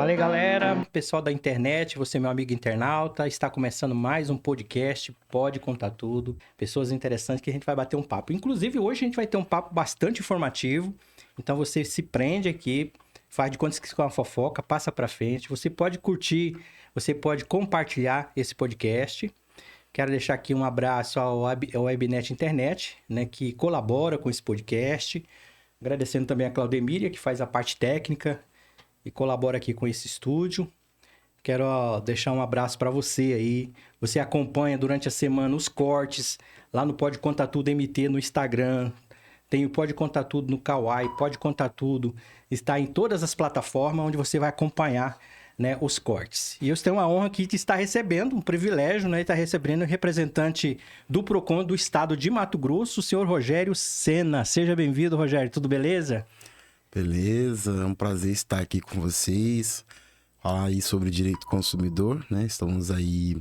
Fala aí, galera, pessoal da internet, você meu amigo internauta, está começando mais um podcast, Pode Contar Tudo, pessoas interessantes que a gente vai bater um papo. Inclusive, hoje a gente vai ter um papo bastante informativo, então você se prende aqui, faz de conta que isso é uma fofoca, passa pra frente, você pode curtir, você pode compartilhar esse podcast. Quero deixar aqui um abraço ao Webnet Internet, né, que colabora com esse podcast, agradecendo também a Claudemíria, que faz a parte técnica e colabora aqui com esse estúdio. Quero deixar um abraço para você aí. Você acompanha durante a semana os cortes lá no Pode Contar Tudo MT no Instagram. Tem o Pode Contar Tudo no Kawaii, Pode Contar Tudo. Está em todas as plataformas onde você vai acompanhar, né, os cortes. E eu tenho uma honra aqui de estar recebendo, um privilégio, né, estar recebendo o representante do Procon do estado de Mato Grosso, o senhor Rogério Sena. Seja bem-vindo, Rogério. Tudo beleza? Beleza, é um prazer estar aqui com vocês, falar aí sobre direito do consumidor, né? Estamos aí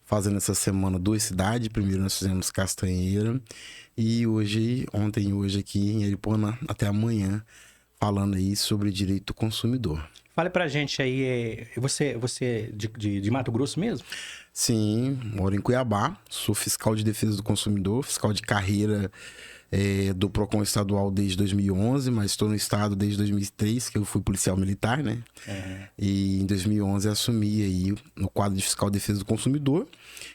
fazendo essa semana 2 cidades. Primeiro nós fizemos Castanheira e ontem e hoje aqui em Aripuanã, até amanhã, falando aí sobre direito do consumidor. Fale pra gente aí, você é de Mato Grosso mesmo? Sim, moro em Cuiabá, sou fiscal de defesa do consumidor, fiscal de carreira do Procon estadual desde 2011, mas estou no estado desde 2003, que eu fui policial militar, né? Uhum. E em 2011 assumi aí no quadro de fiscal de defesa do consumidor.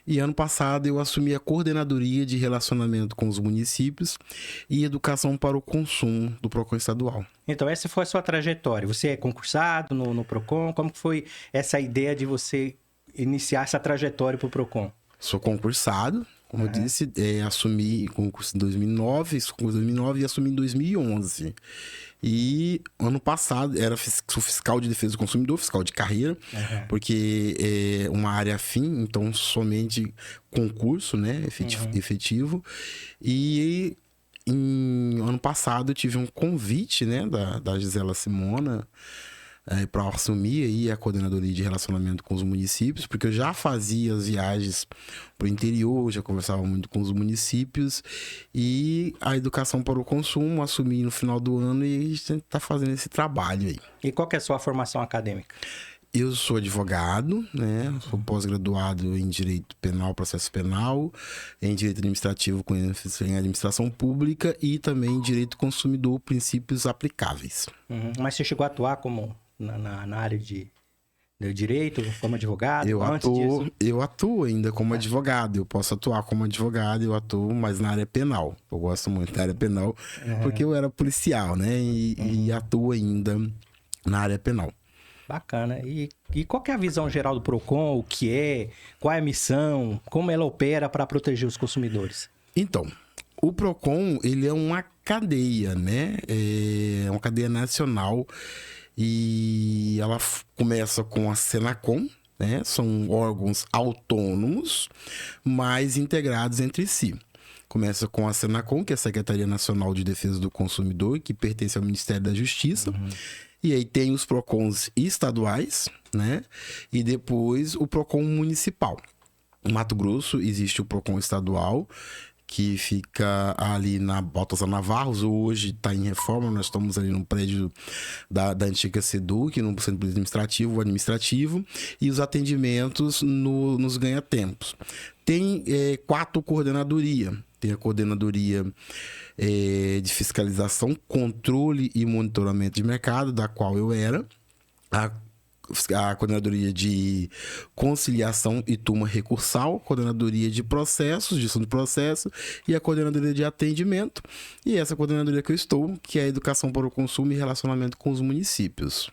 E ano passado eu assumi a coordenadoria de relacionamento com os municípios e educação para o consumo do Procon estadual. Então, essa foi a sua trajetória. Você é concursado no Procon? Como que foi essa ideia de você iniciar essa trajetória para o Procon? Sou concursado, como eu disse, assumi concurso em 2009, e assumi em 2011. E ano passado sou fiscal de defesa do consumidor, fiscal de carreira, porque é uma área afim, então somente concurso, né, efetivo. E ano passado eu tive um convite, né, da Gisela Simona, para assumir aí a coordenadoria de relacionamento com os municípios, porque eu já fazia as viagens para o interior, já conversava muito com os municípios, e a educação para o consumo assumi no final do ano e a gente está fazendo esse trabalho aí. E qual que é a sua formação acadêmica? Eu sou advogado, né? Sou pós-graduado em Direito Penal, Processo Penal, em Direito Administrativo com ênfase em Administração Pública e também em Direito Consumidor, Princípios Aplicáveis. Mas você chegou a atuar como na área de direito, como advogado? Eu atuo ainda como advogado. Eu posso atuar como advogado, eu atuo, mas na área penal. Eu gosto muito da área penal, porque eu era policial, né? E atuo ainda na área penal. Bacana. E qual que é a visão geral do Procon? O que é? Qual é a missão? Como ela opera para proteger os consumidores? Então, o Procon, ele é uma cadeia, né? É uma cadeia nacional e ela começa com a Senacom, né? São órgãos autônomos, mas integrados entre si. Começa com a Senacom, que é a Secretaria Nacional de Defesa do Consumidor, que pertence ao Ministério da Justiça. E aí tem os Procons estaduais, né? E depois o Procon municipal. Em Mato Grosso existe o Procon estadual, que fica ali na Baltazar Navarros. Hoje está em reforma, nós estamos ali no prédio da antiga SEDUC, no Centro Administrativo, e os atendimentos nos ganha-tempos. Tem 4 coordenadorias. Tem a coordenadoria de fiscalização, controle e monitoramento de mercado, da qual eu era. A coordenadoria de conciliação e turma recursal, coordenadoria de processos, gestão de processo e a coordenadoria de atendimento. E essa coordenadoria que eu estou, que é a educação para o consumo e relacionamento com os municípios.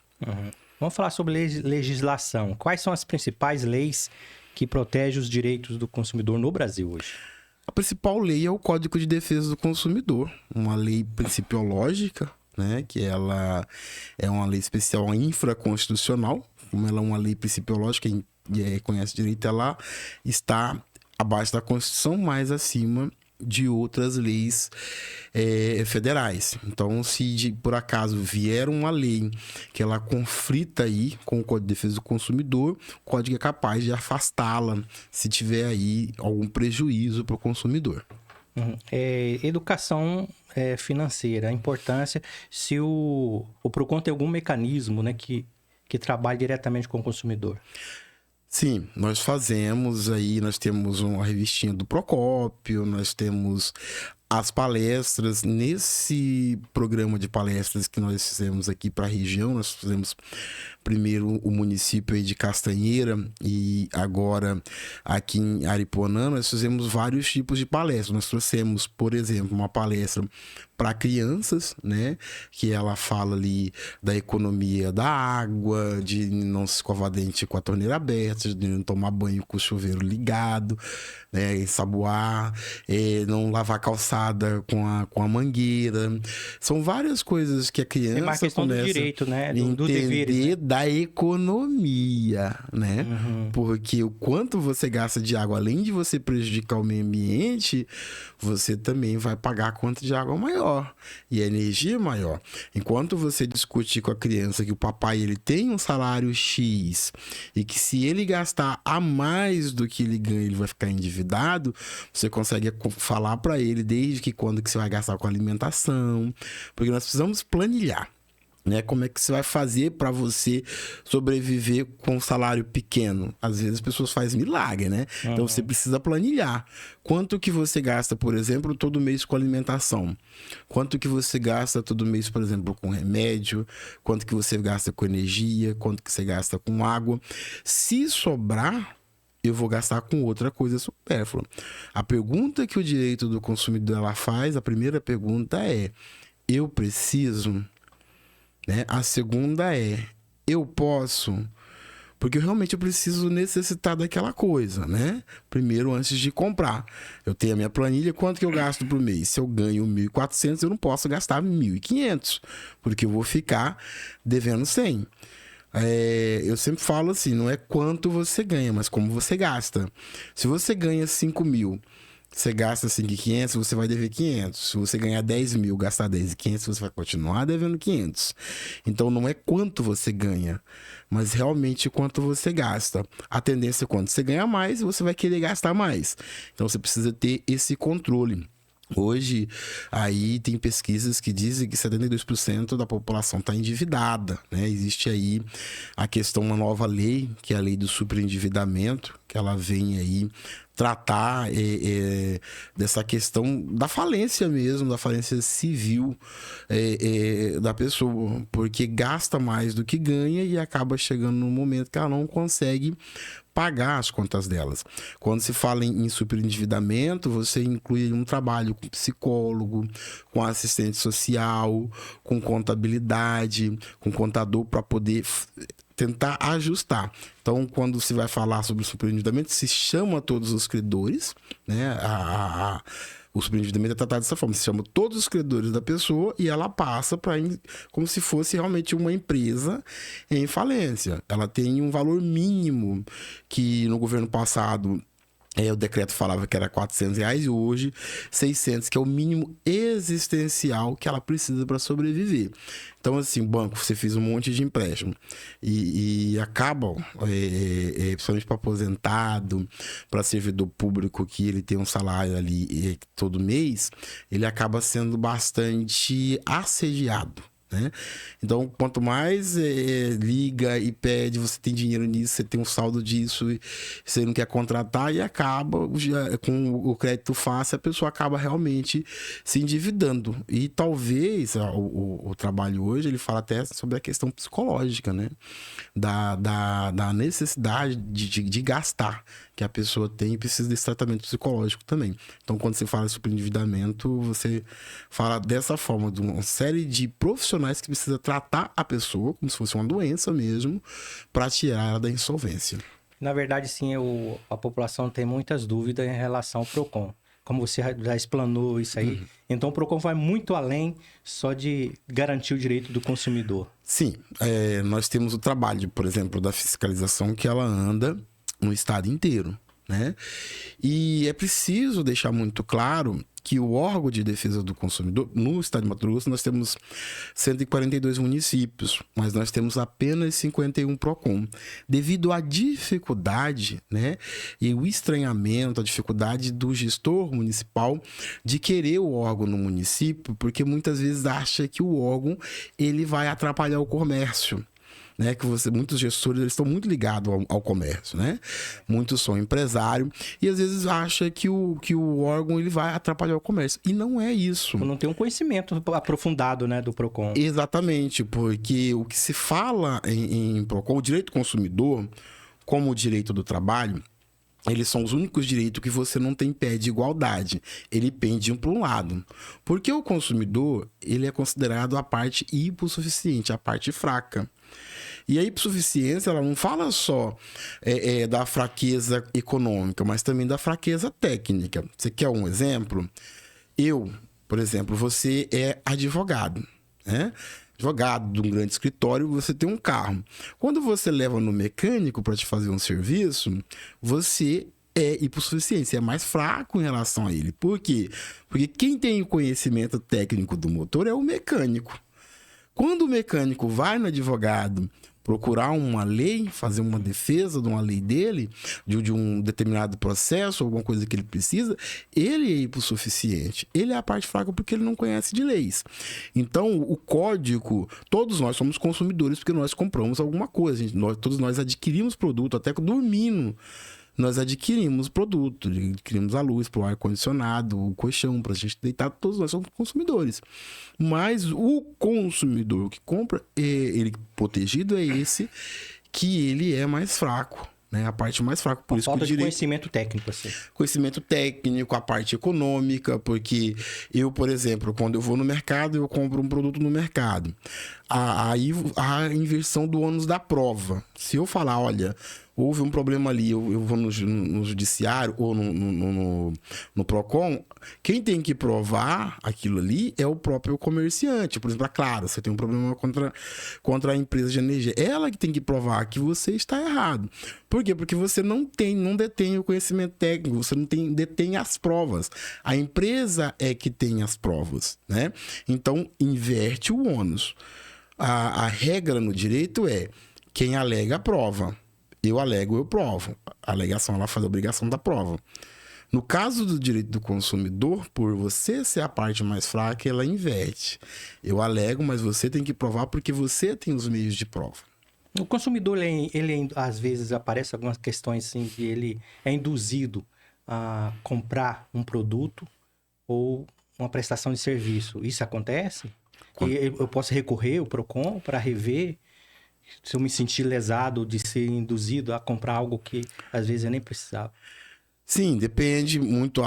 Vamos falar sobre legislação. Quais são as principais leis que protegem os direitos do consumidor no Brasil hoje? A principal lei é o Código de Defesa do Consumidor, uma lei principiológica, né, que ela é uma lei especial infraconstitucional. Como ela é uma lei principiológica e reconhece direito, ela está abaixo da Constituição, mas acima de outras leis federais. Então, se por acaso vier uma lei que ela conflita aí com o Código de Defesa do Consumidor, o Código é capaz de afastá-la se tiver aí algum prejuízo para o consumidor. Educação financeira, a importância, se o Procon tem algum mecanismo, né, que que trabalha diretamente com o consumidor? Sim, nós fazemos aí, nós temos uma revistinha do Procópio, nós temos as palestras. Nesse programa de palestras que nós fizemos aqui para a região, nós fizemos primeiro o município aí de Castanheira e agora aqui em Aripuanã, nós fizemos vários tipos de palestras. Nós trouxemos, por exemplo, uma palestra para crianças, né? Que ela fala ali da economia da água, de não se escovar dente com a torneira aberta, de não tomar banho com o chuveiro ligado, né? Ensaboar, não lavar calçada com a mangueira. São várias coisas que a criança É uma questão do direito, né? Do deveres, né? Da economia, né? Porque o quanto você gasta de água, além de você prejudicar o meio ambiente, você também vai pagar a conta de água maior e a energia maior. Enquanto você discute com a criança que o papai ele tem um salário X e que se ele gastar a mais do que ele ganha, ele vai ficar endividado, você consegue falar para ele desde que quando que você vai gastar com alimentação, porque nós precisamos planilhar. Né? Como é que você vai fazer para você sobreviver com um salário pequeno? Às vezes as pessoas fazem milagre, né? Então você precisa planilhar. Quanto que você gasta, por exemplo, todo mês com alimentação? Quanto que você gasta todo mês, por exemplo, com remédio? Quanto que você gasta com energia? Quanto que você gasta com água? Se sobrar, eu vou gastar com outra coisa supérflua. A pergunta que o direito do consumidor ela faz, a primeira pergunta é: eu preciso? Né? A segunda é: eu posso? Porque realmente eu preciso necessitar daquela coisa, né? Primeiro, antes de comprar. Eu tenho a minha planilha, quanto que eu gasto por mês? Se eu ganho 1.400, eu não posso gastar 1.500, porque eu vou ficar devendo 100. Eu sempre falo assim, não é quanto você ganha, mas como você gasta. Se você ganha 5.000, você gasta 5.500, você vai dever 500. Se você ganhar 10.000, gastar 10.500, você vai continuar devendo 500. Então, não é quanto você ganha, mas realmente quanto você gasta. A tendência é quando você ganha mais, você vai querer gastar mais. Então, você precisa ter esse controle. Hoje, aí tem pesquisas que dizem que 72% da população está endividada, né? Existe aí a questão, uma nova lei, que é a lei do superendividamento, que ela vem aí tratar dessa questão da falência mesmo, da falência civil da pessoa, porque gasta mais do que ganha e acaba chegando num momento que ela não consegue pagar as contas delas. Quando se fala em superendividamento, você inclui um trabalho com psicólogo, com assistente social, com contabilidade, com contador para poder tentar ajustar. Então, quando se vai falar sobre o superendividamento, se chama todos os credores, né? O superendividamento é tratado dessa forma, se chama todos os credores da pessoa e ela passa para como se fosse realmente uma empresa em falência. Ela tem um valor mínimo que no governo passado o decreto falava que era R$400 e hoje 600, que é o mínimo existencial que ela precisa para sobreviver. Então, assim, banco, você fez um monte de empréstimo e acabam, principalmente para aposentado, para servidor público, que ele tem um salário ali todo mês, ele acaba sendo bastante assediado. Né? Então, quanto mais liga e pede, você tem dinheiro nisso, você tem um saldo disso, e você não quer contratar e acaba com o crédito fácil, a pessoa acaba realmente se endividando. E talvez o trabalho hoje ele fala até sobre a questão psicológica, né? Da necessidade de gastar que a pessoa tem e precisa desse tratamento psicológico também. Então, quando você fala sobre endividamento, você fala dessa forma, de uma série de profissionais que precisa tratar a pessoa como se fosse uma doença mesmo, para tirar ela da insolvência. Na verdade, sim, a população tem muitas dúvidas em relação ao PROCON. Como você já explanou isso aí, então o PROCON vai muito além só de garantir o direito do consumidor. Sim, nós temos o trabalho, por exemplo, da fiscalização, que ela anda no estado inteiro, né? E é preciso deixar muito claro que o órgão de defesa do consumidor, no estado de Mato Grosso, nós temos 142 municípios, mas nós temos apenas 51 PROCON. Devido à dificuldade, né, e o estranhamento, a dificuldade do gestor municipal de querer o órgão no município, porque muitas vezes acha que o órgão ele vai atrapalhar o comércio. né? Que muitos gestores eles estão muito ligados ao comércio, né? Muitos são empresário e às vezes acha que o órgão ele vai atrapalhar o comércio. E não é isso. Não tem um conhecimento aprofundado, né, do PROCON. Exatamente, porque o que se fala em PROCON, o direito do consumidor, como o direito do trabalho, eles são os únicos direitos que você não tem pé de igualdade. Ele pende para um lado. Porque o consumidor, ele é considerado a parte hipossuficiente, a parte fraca. E a hipossuficiência, ela não fala só da fraqueza econômica, mas também da fraqueza técnica. Você quer um exemplo? Por exemplo, você é advogado, né? Advogado de um grande escritório, você tem um carro. Quando você leva no mecânico para te fazer um serviço, você é hipossuficiente, você é mais fraco em relação a ele. Por quê? Porque quem tem o conhecimento técnico do motor é o mecânico. Quando o mecânico vai no advogado procurar uma lei, fazer uma defesa de uma lei dele, de um determinado processo, alguma coisa que ele precisa, ele é hipossuficiente. Ele é a parte fraca porque ele não conhece de leis. Então, o código, todos nós somos consumidores porque nós compramos alguma coisa. Todos nós adquirimos produto, até dormindo. Nós adquirimos produto, adquirimos a luz para o ar-condicionado, o colchão, para a gente deitar, todos nós somos consumidores. Mas o consumidor que compra, ele protegido é esse que ele é mais fraco, né? A parte mais fraca. Por isso falta que de conhecimento técnico, assim. Conhecimento técnico, a parte econômica, porque eu, por exemplo, quando eu vou no mercado, eu compro um produto no mercado. Aí a inversão do ônus da prova. Se eu falar, olha, houve um problema ali, eu vou no judiciário ou no PROCON, quem tem que provar aquilo ali é o próprio comerciante. Por exemplo, claro, você tem um problema contra a empresa de energia. Ela que tem que provar que você está errado. Por quê? Porque você não detém o conhecimento técnico, você não detém as provas. A empresa é que tem as provas, né? Então, inverte o ônus. A regra no direito é quem alega prova. Eu alego, eu provo. A alegação, ela faz a obrigação da prova. No caso do direito do consumidor, por você ser a parte mais fraca, ela inverte. Eu alego, mas você tem que provar porque você tem os meios de prova. O consumidor, ele às vezes aparece algumas questões assim, que ele é induzido a comprar um produto ou uma prestação de serviço. Isso acontece? E eu posso recorrer ao PROCON para rever se eu me sentir lesado de ser induzido a comprar algo que às vezes eu nem precisava. Sim, depende muito.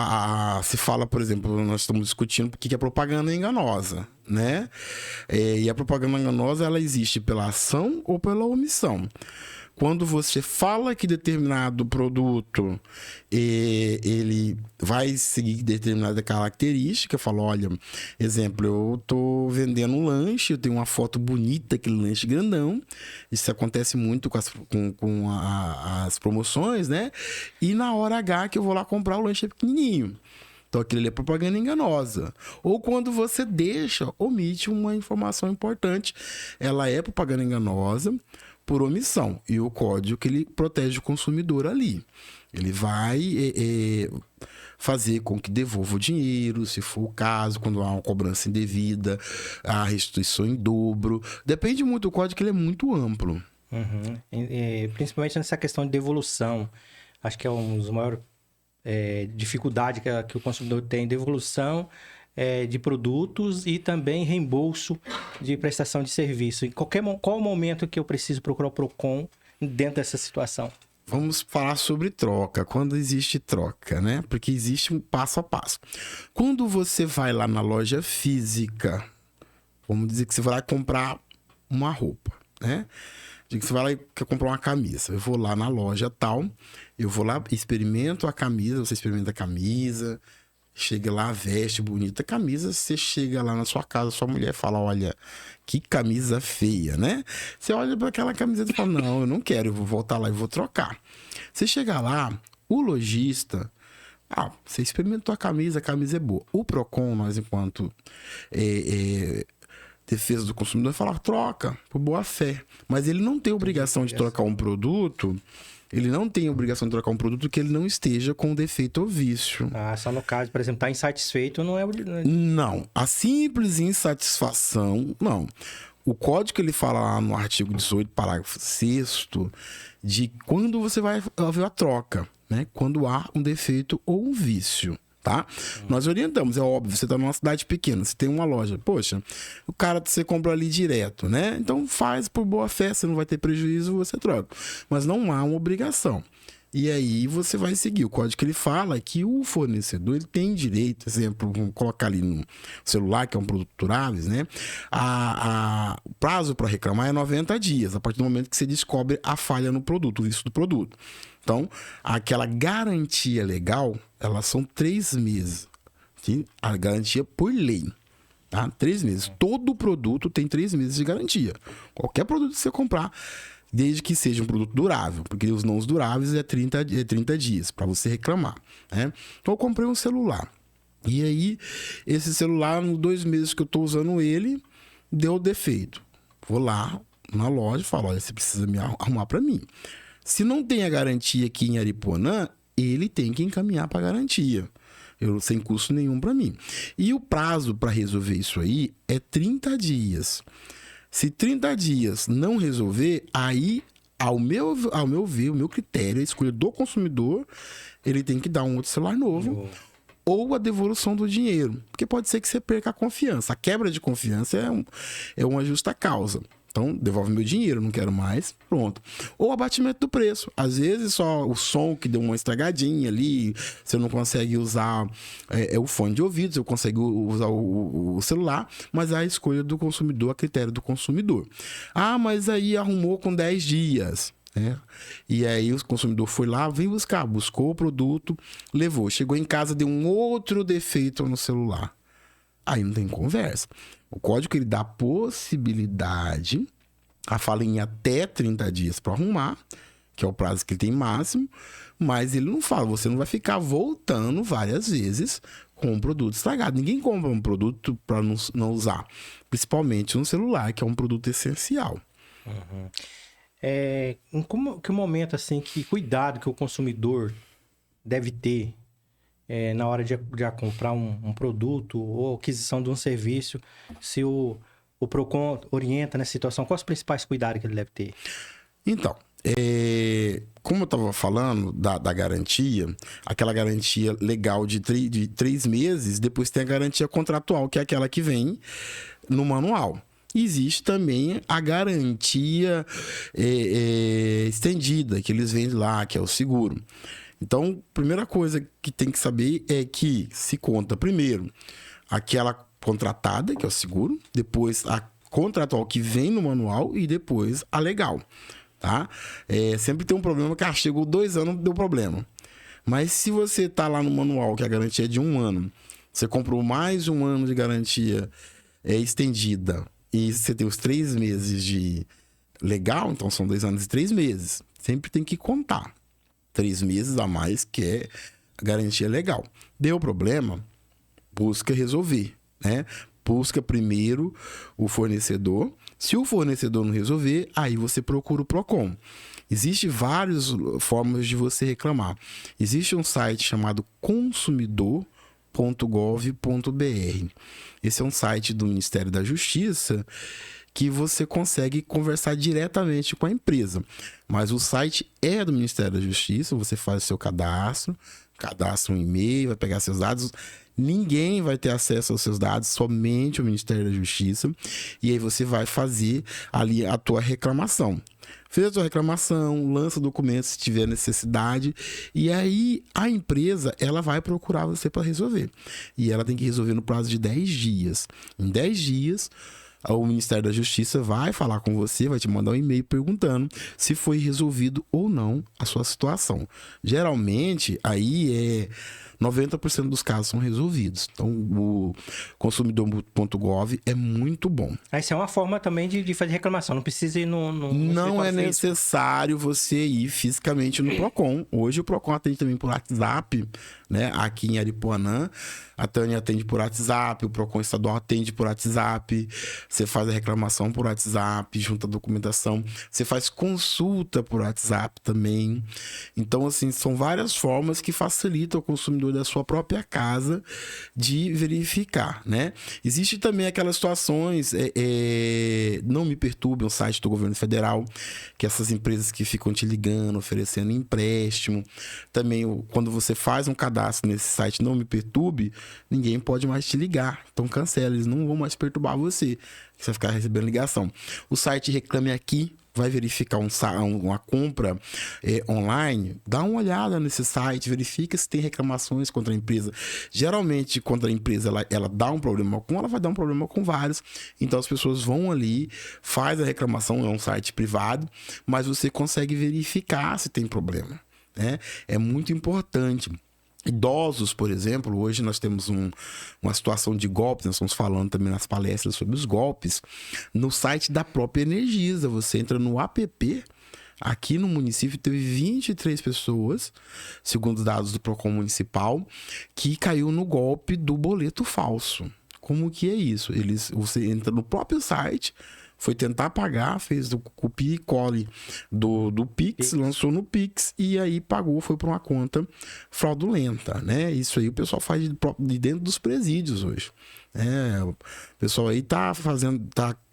Se fala, por exemplo, nós estamos discutindo o que é propaganda enganosa, né? E a propaganda enganosa, ela existe pela ação ou pela omissão. Quando você fala que determinado produto ele vai seguir determinada característica, fala, olha, exemplo, eu estou vendendo um lanche, eu tenho uma foto bonita, aquele lanche grandão, isso acontece muito com as promoções, né? E na hora H que eu vou lá comprar, o lanche é pequenininho. Então, aquilo ali é propaganda enganosa. Ou quando você omite uma informação importante, ela é propaganda enganosa por omissão. E o código que ele protege o consumidor ali. Ele vai fazer com que devolva o dinheiro, se for o caso, quando há uma cobrança indevida, a restituição em dobro. Depende muito do código, que ele é muito amplo. Uhum. Principalmente nessa questão de devolução. Acho que é um dos maiores dificuldades que o consumidor tem. Devolução de produtos e também reembolso de prestação de serviço. Qual o momento que eu preciso procurar o PROCON dentro dessa situação? Vamos falar sobre troca. Quando existe troca, né? Porque existe um passo a passo. Quando você vai lá na loja física, vamos dizer que você vai lá comprar uma roupa, né? Diga que você vai lá e quer comprar uma camisa. Eu vou lá na loja tal, eu vou lá, experimento a camisa, você experimenta a camisa, chega lá, veste bonita a camisa, você chega lá na sua casa, sua mulher fala, olha, que camisa feia, né? Você olha para aquela camiseta e fala, não, eu não quero, eu vou voltar lá e vou trocar. Você chega lá, o lojista, você experimentou a camisa é boa. O PROCON, nós enquanto defesa do consumidor, fala, troca, por boa fé. Mas ele não tem obrigação de trocar um produto... Ele não tem obrigação de trocar um produto que ele não esteja com defeito ou vício. Só no caso, por exemplo, tá insatisfeito, não é... Não. A simples insatisfação, não. O código ele fala lá no artigo 18, parágrafo 6º, de quando você vai haver a troca, né? Quando há um defeito ou um vício, tá? Nós orientamos, é óbvio, você está numa cidade pequena, você tem uma loja, poxa, o cara você compra ali direto, né? Então faz por boa fé, você não vai ter prejuízo, você troca. Mas não há uma obrigação. E aí você vai seguir. O código que ele fala é que o fornecedor ele tem direito, exemplo, vamos colocar ali no celular, que é um produto durável, né? O prazo para reclamar é 90 dias, a partir do momento que você descobre a falha no produto, o vício do produto. Então, aquela garantia legal, elas são 3 meses. Sim? A garantia por lei. Tá? 3 meses. Todo produto tem 3 meses de garantia. Qualquer produto que você comprar, desde que seja um produto durável, porque os não duráveis é 30 dias para você reclamar, né? Então eu comprei um celular. E aí, esse celular, nos 2 meses que eu estou usando ele, deu defeito. Vou lá na loja e falo, olha, você precisa me arrumar para mim. Se não tem a garantia aqui em Aripuanã, ele tem que encaminhar para garantia. Sem custo nenhum para mim. E o prazo para resolver isso aí é 30 dias. Se 30 dias não resolver, aí, ao meu ver, o meu critério, a escolha do consumidor, ele tem que dar um outro celular novo ou a devolução do dinheiro. Porque pode ser que você perca a confiança. A quebra de confiança é uma justa causa. Então, devolve meu dinheiro, não quero mais, pronto. Ou abatimento do preço. Às vezes, só o som que deu uma estragadinha ali, você não consegue usar o fone de ouvido, você consegue usar o celular, mas é a escolha do consumidor, a critério do consumidor. Ah, mas aí arrumou com 10 dias. E aí o consumidor foi lá, buscou o produto, levou. Chegou em casa, deu um outro defeito no celular. Aí não tem conversa. O código ele dá possibilidade, fala em até 30 dias para arrumar, que é o prazo que ele tem máximo, mas ele não fala, você não vai ficar voltando várias vezes com um produto estragado. Ninguém compra um produto para não usar, principalmente no celular, que é um produto essencial. Uhum. Que momento, assim, que cuidado que o consumidor deve ter na hora de comprar um produto ou aquisição de um serviço, se o PROCON orienta nessa situação, quais os principais cuidados que ele deve ter? Então, como eu estava falando da garantia, aquela garantia legal de 3 meses, depois tem a garantia contratual, que é aquela que vem no manual. Existe também a garantia estendida, que eles vendem lá, que é o seguro. Então, a primeira coisa que tem que saber é que se conta primeiro aquela contratada, que é o seguro, depois a contratual que vem no manual e depois a legal, tá? Sempre tem um problema que chegou 2 anos, deu problema. Mas se você tá lá no manual que a garantia é de 1 ano, você comprou mais 1 ano de garantia estendida e você tem os 3 meses de legal, então são 2 anos e 3 meses. Sempre tem que contar. 3 meses a mais, que é a garantia legal. Deu problema, busca resolver, né? Busca primeiro o fornecedor. Se o fornecedor não resolver, aí você procura o PROCON. Existem várias formas de você reclamar. Existe um site chamado consumidor.gov.br. Esse é um site do Ministério da Justiça que você consegue conversar diretamente com a empresa. Mas o site é do Ministério da Justiça, você faz o seu cadastra um e-mail, vai pegar seus dados. Ninguém vai ter acesso aos seus dados, somente o Ministério da Justiça. E aí você vai fazer ali a tua reclamação. Fez a tua reclamação, lança documentos se tiver necessidade. E aí a empresa, ela vai procurar você para resolver. E ela tem que resolver no prazo de 10 dias. Em 10 dias... o Ministério da Justiça vai falar com você, vai te mandar um e-mail perguntando se foi resolvido ou não a sua situação. Geralmente, aí 90% dos casos são resolvidos. Então, o consumidor.gov é muito bom. Essa é uma forma também de fazer reclamação. Não precisa ir no Não é necessário você ir fisicamente no PROCON. Hoje o PROCON atende também por WhatsApp, né? Aqui em Aripuanã, a Tânia atende por WhatsApp, o PROCON estadual atende por WhatsApp. Você faz a reclamação por WhatsApp, junta a documentação. Você faz consulta por WhatsApp também. Então, assim, são várias formas que facilitam o consumidor consumidor da sua própria casa de verificar, né? Existe também aquelas situações, não me perturbe, um site do governo federal, que essas empresas que ficam te ligando, oferecendo empréstimo. Também, quando você faz um cadastro nesse site, não me perturbe, ninguém pode mais te ligar. Então cancela, eles não vão mais perturbar você. Você vai ficar recebendo ligação. O site Reclame Aqui vai verificar uma compra online, dá uma olhada nesse site, verifica se tem reclamações contra a empresa. Geralmente, quando a empresa ela dá um problema com, ela vai dar um problema com vários. Então, as pessoas vão ali, faz a reclamação, é um site privado, mas você consegue verificar se tem problema, né? É muito importante. Idosos, por exemplo, hoje nós temos uma situação de golpes, nós estamos falando também nas palestras sobre os golpes, no site da própria Energisa. Você entra no app, aqui no município teve 23 pessoas, segundo os dados do Procon Municipal, que caiu no golpe do boleto falso. Como que é isso? Você entra no próprio site, foi tentar pagar, fez o copia e cole do Pix, lançou no Pix e aí pagou, foi para uma conta fraudulenta, né? Isso aí o pessoal faz de dentro dos presídios hoje. O pessoal aí tá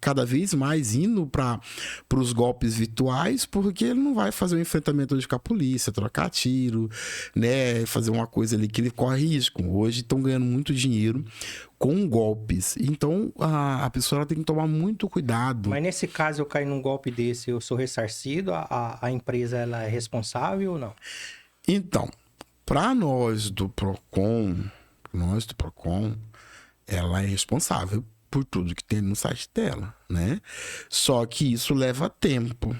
cada vez mais indo para os golpes virtuais, porque ele não vai fazer um enfrentamento hoje com a polícia, trocar tiro, né? Fazer uma coisa ali que ele corre risco. Hoje estão ganhando muito dinheiro com golpes. Então a pessoa ela tem que tomar muito cuidado. Mas nesse caso eu caio num golpe desse, eu sou ressarcido? A empresa ela é responsável ou não? Então, para nós do Procon, ela é responsável por tudo que tem no site dela, né? Só que isso leva tempo,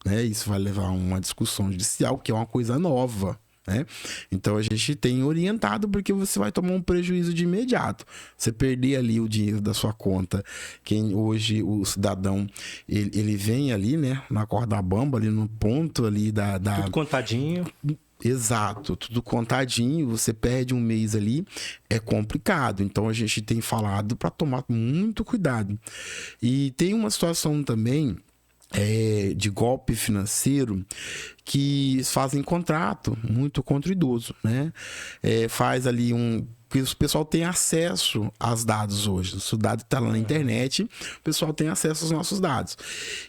né? Isso vai levar a uma discussão judicial, que é uma coisa nova, né? Então a gente tem orientado, porque você vai tomar um prejuízo de imediato. Você perder ali o dinheiro da sua conta, hoje o cidadão ele vem ali, né, na corda bamba, ali no ponto ali da... Tudo contadinho. Exato, tudo contadinho, você perde um mês ali, é complicado. Então a gente tem falado para tomar muito cuidado. E tem uma situação também de golpe financeiro que fazem contrato muito contra o idoso, né? Faz ali porque o pessoal tem acesso aos dados hoje. O dado está lá na internet, o pessoal tem acesso aos nossos dados.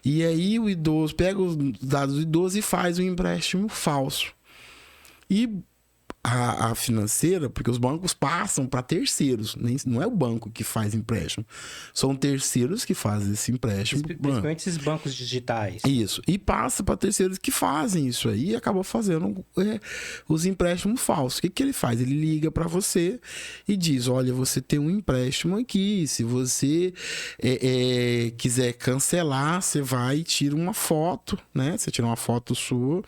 E aí o idoso pega os dados do idoso e faz um empréstimo falso. E a financeira, porque os bancos passam para terceiros, não é o banco que faz empréstimo, são terceiros que fazem esse empréstimo. Principalmente esses bancos digitais. Isso, e passa para terceiros que fazem isso aí e acabam fazendo os empréstimos falsos. O que ele faz? Ele liga para você e diz: olha, você tem um empréstimo aqui, se você quiser cancelar, você vai e tira uma foto, né? Você tira uma foto sua,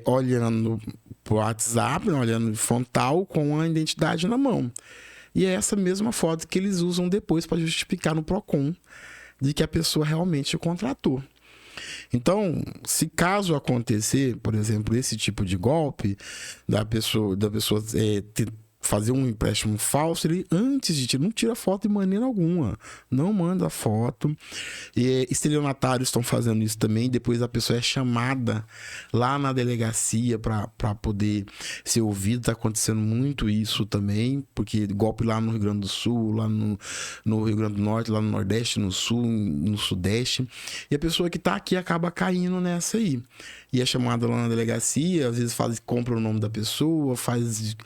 olhando pro WhatsApp, né? Olhando frontal com a identidade na mão. E é essa mesma foto que eles usam depois para justificar no Procon de que a pessoa realmente o contratou. Então, se caso acontecer, por exemplo, esse tipo de golpe da pessoa fazer um empréstimo falso, ele antes de tirar, não tira foto de maneira alguma, não manda foto. E estelionatários estão fazendo isso também. Depois a pessoa é chamada lá na delegacia para poder ser ouvida. Está acontecendo muito isso também, porque golpe lá no Rio Grande do Sul, lá no Rio Grande do Norte, lá no Nordeste, no Sul, no Sudeste, e a pessoa que está aqui acaba caindo nessa aí. E é chamada lá na delegacia, às vezes compra o nome da pessoa, faz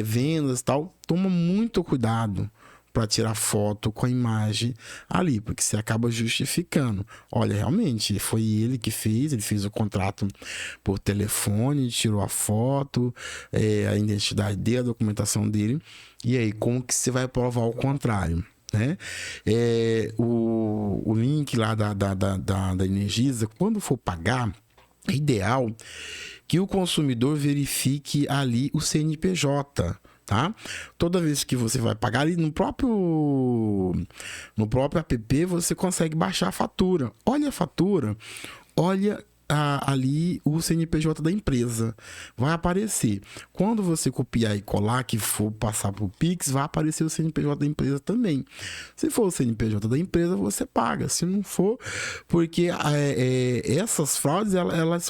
vendas e tal. Toma muito cuidado para tirar foto com a imagem ali, porque você acaba justificando. Olha, realmente, foi ele que fez, ele fez o contrato por telefone, tirou a foto, a identidade dele, a documentação dele. E aí, como que você vai provar o contrário? Né? O link lá da Energisa, quando for pagar, é ideal que o consumidor verifique ali o CNPJ, tá? Toda vez que você vai pagar ali no próprio app, você consegue baixar a fatura. Olha a fatura, olha ali o CNPJ da empresa. Vai aparecer. Quando você copiar e colar, que for passar para o Pix, vai aparecer o CNPJ da empresa também. Se for o CNPJ da empresa, você paga. Se não for, porque essas fraudes, elas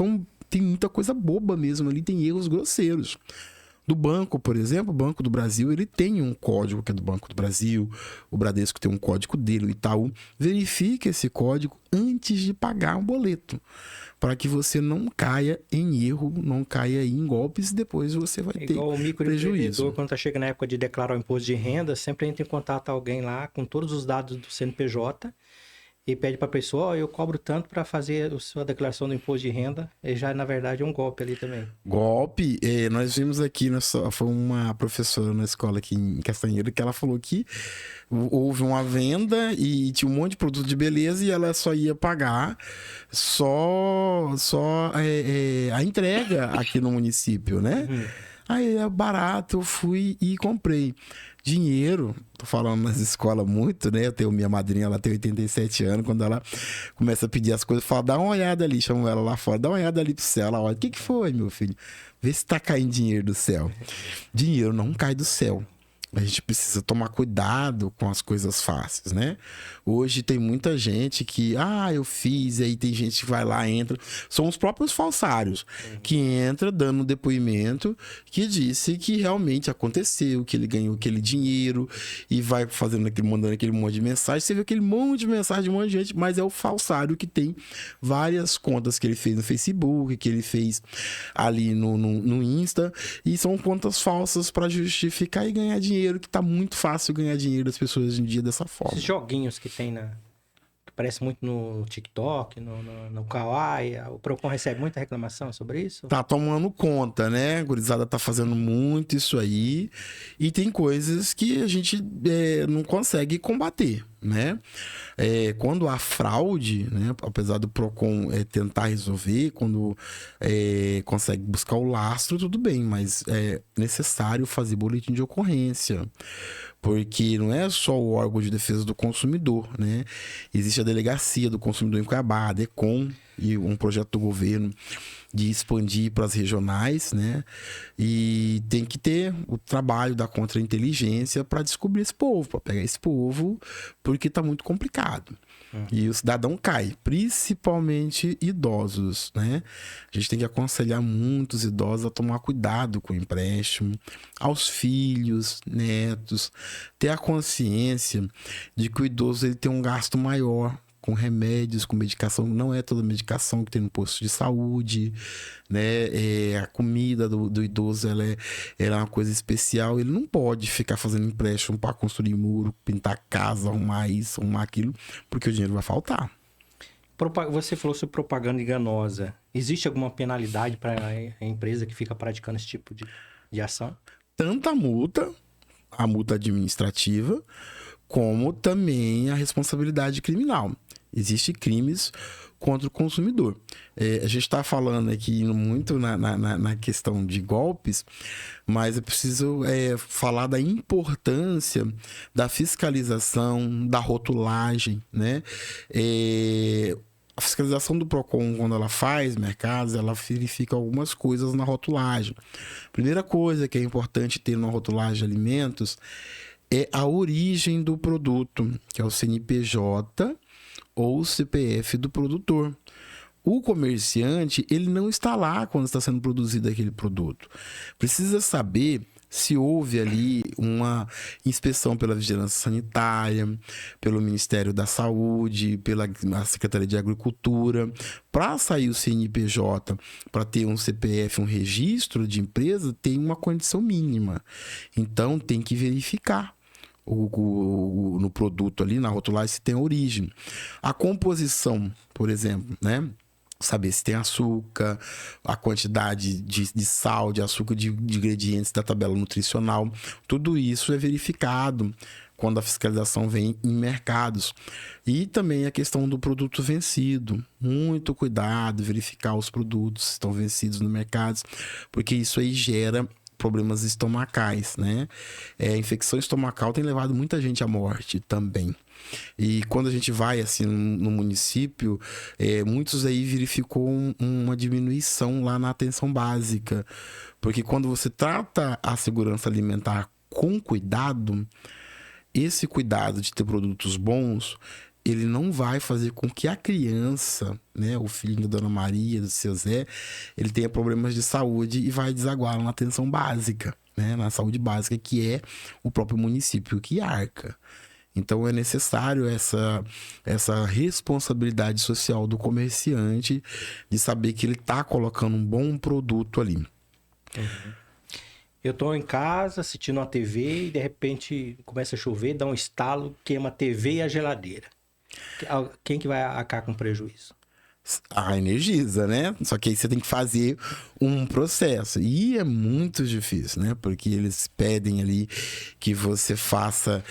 tem muita coisa boba mesmo ali, tem erros grosseiros. do banco, por exemplo, o Banco do Brasil, ele tem um código que é do Banco do Brasil, o Bradesco tem um código dele, o Itaú. Verifique esse código antes de pagar um boleto, para que você não caia em erro, não caia em golpes e depois você vai ter Igual o microempreendedor, prejuízo. quando chega na época de declarar o imposto de renda, sempre entra em contato alguém lá com todos os dados do CNPJ e pede para a pessoa, ó, eu cobro tanto para fazer a sua declaração do imposto de renda, e já na verdade é um golpe ali também. Golpe, nós vimos aqui, foi uma professora na escola aqui em Castanheira que ela falou que houve uma venda e tinha um monte de produto de beleza e ela só ia pagar a entrega aqui no município, né? Aí é barato, eu fui e comprei. Dinheiro, tô falando nas escolas muito, né? Eu tenho minha madrinha, ela tem 87 anos, quando ela começa a pedir as coisas, fala, dá uma olhada ali, chamo ela lá fora, dá uma olhada ali pro céu, ela olha, o que foi, meu filho? Vê se tá caindo dinheiro do céu. Dinheiro não cai do céu. A gente precisa tomar cuidado com as coisas fáceis, né? Hoje tem muita gente que, eu fiz, e aí tem gente que vai lá, entra. São os próprios falsários que entra dando um depoimento que disse que realmente aconteceu, que ele ganhou aquele dinheiro e vai mandando aquele monte de mensagem. Você vê aquele monte de mensagem de um monte de gente, mas é o falsário que tem várias contas que ele fez no Facebook, que ele fez ali no Insta, e são contas falsas para justificar e ganhar dinheiro, que tá muito fácil ganhar dinheiro das pessoas hoje em dia dessa forma. Esses joguinhos que tem que aparece muito no TikTok, no Kawaii, o Procon recebe muita reclamação sobre isso? Tá tomando conta, né? A gurizada tá fazendo muito isso aí. E tem coisas que a gente não consegue combater, né? Quando há fraude, né? Apesar do Procon tentar resolver, quando consegue buscar o lastro, tudo bem, mas é necessário fazer boletim de ocorrência. Porque não é só o órgão de defesa do consumidor, né? Existe a delegacia do consumidor em Cuiabá, a DECOM, e um projeto do governo de expandir para as regionais, né? E tem que ter o trabalho da contra-inteligência para descobrir esse povo, para pegar esse povo, porque está muito complicado. E o cidadão cai, principalmente idosos, né? A gente tem que aconselhar muitos idosos a tomar cuidado com o empréstimo, aos filhos, netos, ter a consciência de que o idoso ele tem um gasto maior com remédios, com medicação. Não é toda medicação que tem no posto de saúde, né? A comida do idoso ela é uma coisa especial. Ele não pode ficar fazendo empréstimo para construir muro, pintar casa, arrumar isso, arrumar aquilo, porque o dinheiro vai faltar. Você falou sobre propaganda enganosa. Existe alguma penalidade para a empresa que fica praticando esse tipo de ação? Tanto a multa administrativa, como também a responsabilidade criminal. Existem crimes contra o consumidor. A gente está falando aqui muito na questão de golpes, mas eu preciso falar da importância da fiscalização, da rotulagem, né? A fiscalização do Procon, quando ela faz mercados, ela verifica algumas coisas na rotulagem. Primeira coisa que é importante ter na rotulagem de alimentos é a origem do produto, que é o CNPJ ou o CPF do produtor. O comerciante, ele não está lá quando está sendo produzido aquele produto. Precisa saber se houve ali uma inspeção pela Vigilância Sanitária, pelo Ministério da Saúde, pela Secretaria de Agricultura. Para sair o CNPJ, para ter um CPF, um registro de empresa, tem uma condição mínima. Então, tem que verificar no produto ali, na rotulagem, se tem origem. A composição, por exemplo, né? Saber se tem açúcar, a quantidade de sal, de açúcar, de ingredientes da tabela nutricional. Tudo isso é verificado quando a fiscalização vem em mercados. E também a questão do produto vencido. Muito cuidado, verificar os produtos que estão vencidos no mercado, porque isso aí gera problemas estomacais, né? A infecção estomacal tem levado muita gente à morte também. E quando a gente vai assim no município, muitos aí verificou uma diminuição lá na atenção básica. Porque quando você trata a segurança alimentar com cuidado, esse cuidado de ter produtos bons, ele não vai fazer com que a criança, né, o filho da Dona Maria, do seu Zé, ele tenha problemas de saúde e vai desaguar na atenção básica, né, na saúde básica, que é o próprio município que arca. Então é necessário essa responsabilidade social do comerciante de saber que ele está colocando um bom produto ali. Uhum. Eu tô em casa assistindo uma TV e de repente começa a chover, dá um estalo, queima a TV e a geladeira. Quem que vai arcar com prejuízo? A Energisa, né? Só que aí você tem que fazer um processo. E é muito difícil, né? Porque eles pedem ali que você faça,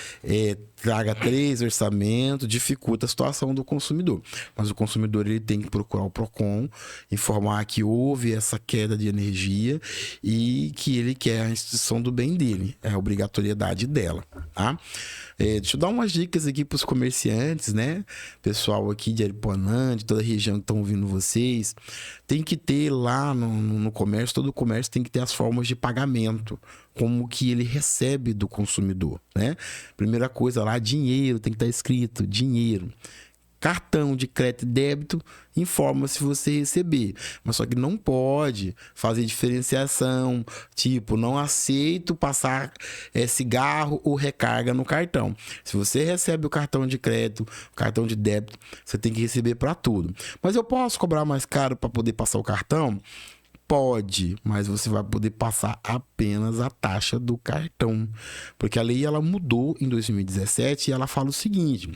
traga 3 orçamentos, dificulta a situação do consumidor. Mas o consumidor ele tem que procurar o PROCON, informar que houve essa queda de energia e que ele quer a instituição do bem dele. É a obrigatoriedade dela, tá? Deixa eu dar umas dicas aqui para os comerciantes, né? Pessoal aqui de Aripuanã, de toda a região que estão ouvindo vocês. Tem que ter lá no comércio, todo comércio tem que ter as formas de pagamento, como que ele recebe do consumidor, né? Primeira coisa lá, dinheiro, tem que estar escrito dinheiro. Cartão de crédito e débito informa se você receber, mas só que não pode fazer diferenciação, tipo, não aceito passar cigarro ou recarga no cartão. Se você recebe o cartão de crédito, o cartão de débito, você tem que receber para tudo. Mas eu posso cobrar mais caro para poder passar o cartão? Pode, mas você vai poder passar apenas a taxa do cartão, porque a lei ela mudou em 2017 e ela fala o seguinte: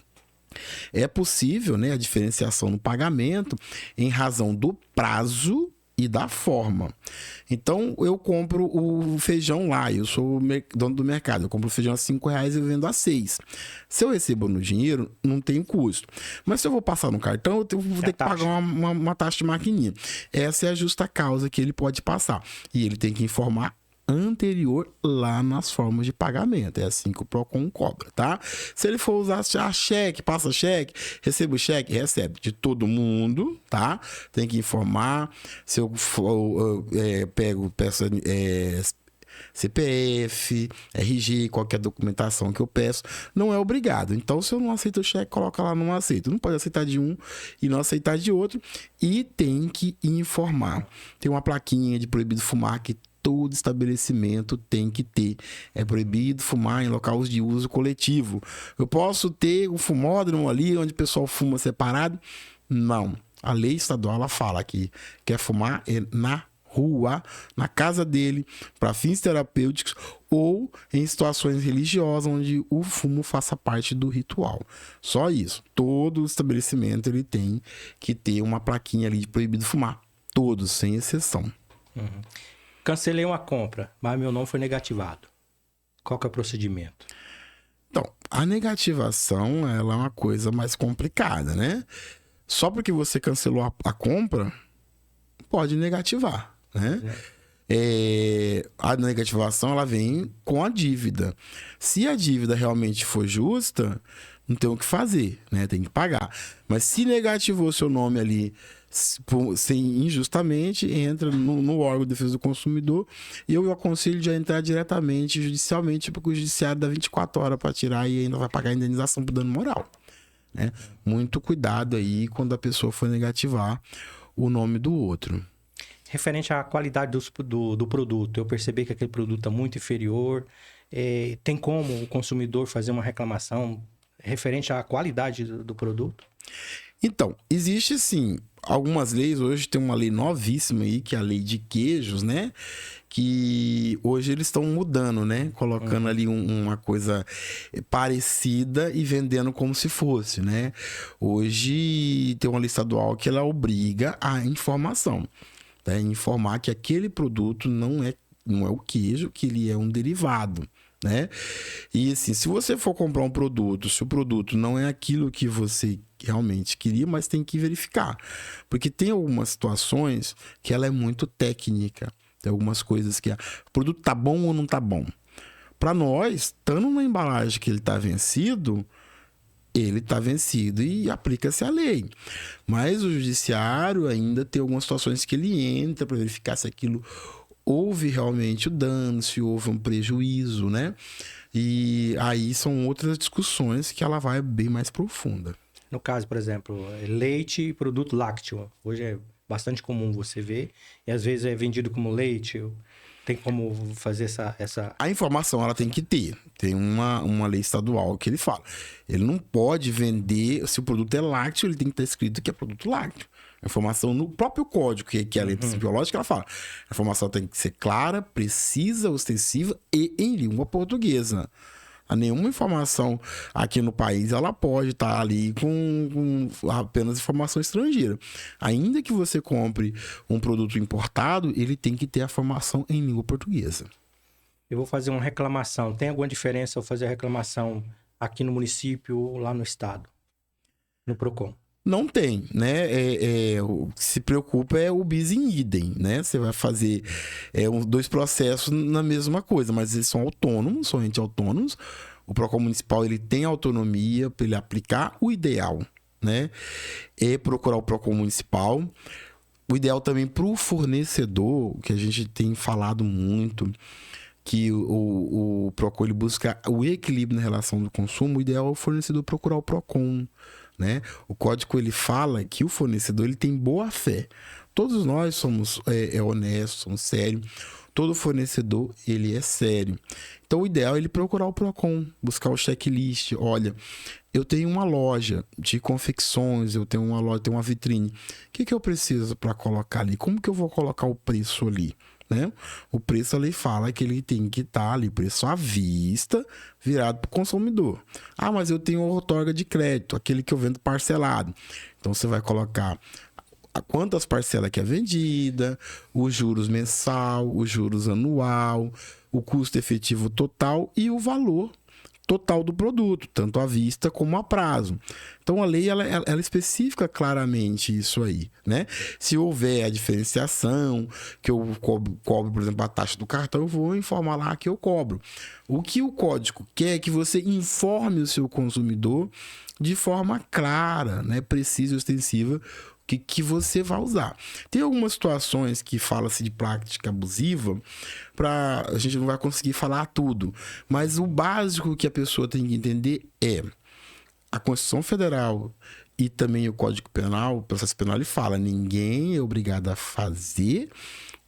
é possível, né, a diferenciação no pagamento em razão do prazo e da forma. Então, eu compro o feijão lá, eu sou o dono do mercado, eu compro o feijão a R$5 e eu vendo a 6. Se eu recebo no dinheiro, não tem custo. Mas se eu vou passar no cartão, eu vou ter que pagar uma taxa de maquininha. Essa é a justa causa que ele pode passar. E ele tem que informar anterior lá nas formas de pagamento. É assim que o PROCON cobra, tá? Se ele for usar cheque, passa cheque, recebe o cheque, recebe de todo mundo, tá? Tem que informar. Se eu peço CPF, RG, qualquer documentação que eu peço, não é obrigado. Então, se eu não aceito o cheque, coloca lá não aceito. Não pode aceitar de um e não aceitar de outro. E tem que informar. Tem uma plaquinha de proibido fumar que todo estabelecimento tem que ter. É proibido fumar em locais de uso coletivo. Eu posso ter um fumódromo ali onde o pessoal fuma separado? Não. A lei estadual ela fala que quer fumar na rua, na casa dele, para fins terapêuticos ou em situações religiosas onde o fumo faça parte do ritual. Só isso. Todo estabelecimento ele tem que ter uma plaquinha ali de proibido fumar. Todos, sem exceção. Uhum. Cancelei uma compra, mas meu nome foi negativado. Qual que é o procedimento? Então, a negativação ela é uma coisa mais complicada, né? Só porque você cancelou a compra, pode negativar, né? A negativação ela vem com a dívida. Se a dívida realmente for justa, não tem o que fazer, né? Tem que pagar. Mas se negativou seu nome ali injustamente, entra no órgão de defesa do consumidor e eu aconselho de entrar diretamente judicialmente, porque o judiciário dá 24 horas para tirar e ainda vai pagar a indenização por dano moral, né? Muito cuidado aí quando a pessoa for negativar o nome do outro. Referente à qualidade do produto, eu percebi que aquele produto está muito inferior. Tem como o consumidor fazer uma reclamação referente à qualidade do produto? Então, existe sim algumas leis. Hoje tem uma lei novíssima aí, que é a lei de queijos, né? Que hoje eles estão mudando, né? Colocando ali uma coisa parecida e vendendo como se fosse, né? Hoje tem uma lei estadual que ela obriga a informação, né? Informar que aquele produto não é o queijo, que ele é um derivado, né? E assim, se você for comprar um produto, se o produto não é aquilo que você realmente queria, mas tem que verificar, porque tem algumas situações que ela é muito técnica, tem algumas coisas que o produto tá bom ou não tá bom. Para nós, estando na embalagem que ele tá vencido e aplica-se a lei. Mas o judiciário ainda tem algumas situações que ele entra para verificar se aquilo houve realmente o dano, se houve um prejuízo, né? E aí são outras discussões que ela vai bem mais profunda. No caso, por exemplo, leite e produto lácteo. Hoje é bastante comum você ver. E às vezes é vendido como leite. Tem como fazer essa... A informação ela tem que ter. Tem uma lei estadual que ele fala. Ele não pode vender... Se o produto é lácteo, ele tem que estar escrito que é produto lácteo. A informação no próprio código, que é a letra biológica, ela fala. A informação tem que ser clara, precisa, ostensiva e em língua portuguesa. Nenhuma informação aqui no país ela pode estar ali com apenas informação estrangeira. Ainda que você compre um produto importado, ele tem que ter a informação em língua portuguesa. Eu vou fazer uma reclamação. Tem alguma diferença eu fazer a reclamação aqui no município ou lá no estado? No PROCON? Não tem, né? O que se preocupa é o bis in idem, né? Você vai fazer dois processos na mesma coisa, mas eles são autônomos, somente autônomos. O PROCON municipal ele tem autonomia para ele aplicar o ideal, né? É procurar o PROCON municipal. O ideal também para o fornecedor, que a gente tem falado muito, que o PROCON ele busca o equilíbrio na relação do consumo, o ideal é o fornecedor procurar o PROCON. Né? O código ele fala que o fornecedor ele tem boa fé. Todos nós somos honestos, somos sérios. Todo fornecedor ele é sério. Então o ideal é ele procurar o PROCON, buscar o checklist. Olha, eu tenho uma loja de confecções, eu tenho uma loja, tenho uma vitrine. O que eu preciso para colocar ali? Como que eu vou colocar o preço ali? Né? O preço ali fala que ele tem que estar ali, preço à vista, virado para o consumidor. Ah, mas eu tenho outorga de crédito, aquele que eu vendo parcelado. Então você vai colocar quantas parcelas que é vendida, os juros mensal, os juros anual, o custo efetivo total e o valor total do produto, tanto à vista como a prazo. Então a lei ela especifica claramente isso aí, né? Se houver a diferenciação, que eu cobro, por exemplo, a taxa do cartão, eu vou informar lá que eu cobro. O que o código quer é que você informe o seu consumidor de forma clara, né? Precisa e ostensiva que você vai usar. Tem algumas situações que fala-se de prática abusiva, a gente não vai conseguir falar tudo, mas o básico que a pessoa tem que entender é a Constituição Federal e também o Código Penal, o processo penal, ele fala: ninguém é obrigado a fazer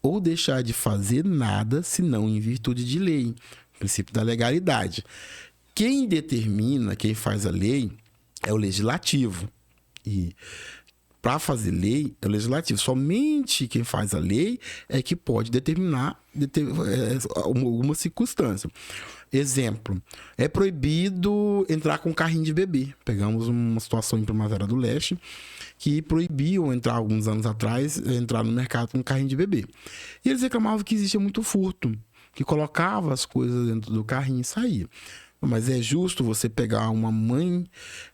ou deixar de fazer nada senão em virtude de lei, princípio da legalidade. Quem determina, quem faz a lei é o legislativo. E para fazer lei é o legislativo. Somente quem faz a lei é que pode determinar alguma circunstância. Exemplo, é proibido entrar com carrinho de bebê. Pegamos uma situação em Primavera do Leste que proibiam entrar, alguns anos atrás, entrar no mercado com carrinho de bebê. E eles reclamavam que existia muito furto, que colocava as coisas dentro do carrinho e saía. Mas é justo você pegar uma mãe,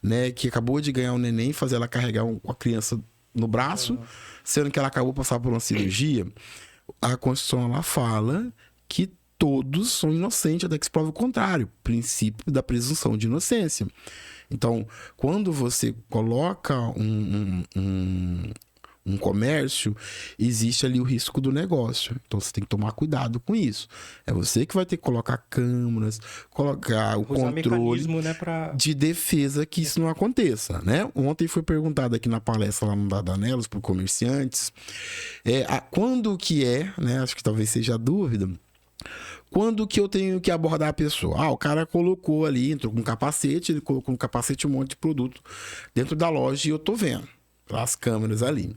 né, que acabou de ganhar um neném, fazer ela carregar a criança no braço, sendo que ela acabou de passar por uma cirurgia? A Constituição ela fala que todos são inocentes até que se prove o contrário. Princípio da presunção de inocência. Então, quando você coloca um comércio, existe ali o risco do negócio. Então você tem que tomar cuidado com isso. É você que vai ter que colocar câmeras, colocar o controle, né, de defesa que isso não aconteça, né? Ontem foi perguntado aqui na palestra lá no Dardanelos para comerciantes, quando que né? Acho que talvez seja a dúvida. Quando que eu tenho que abordar a pessoa? O cara colocou ali, entrou com um capacete, ele colocou no capacete um monte de produto dentro da loja e eu tô vendo as câmeras ali.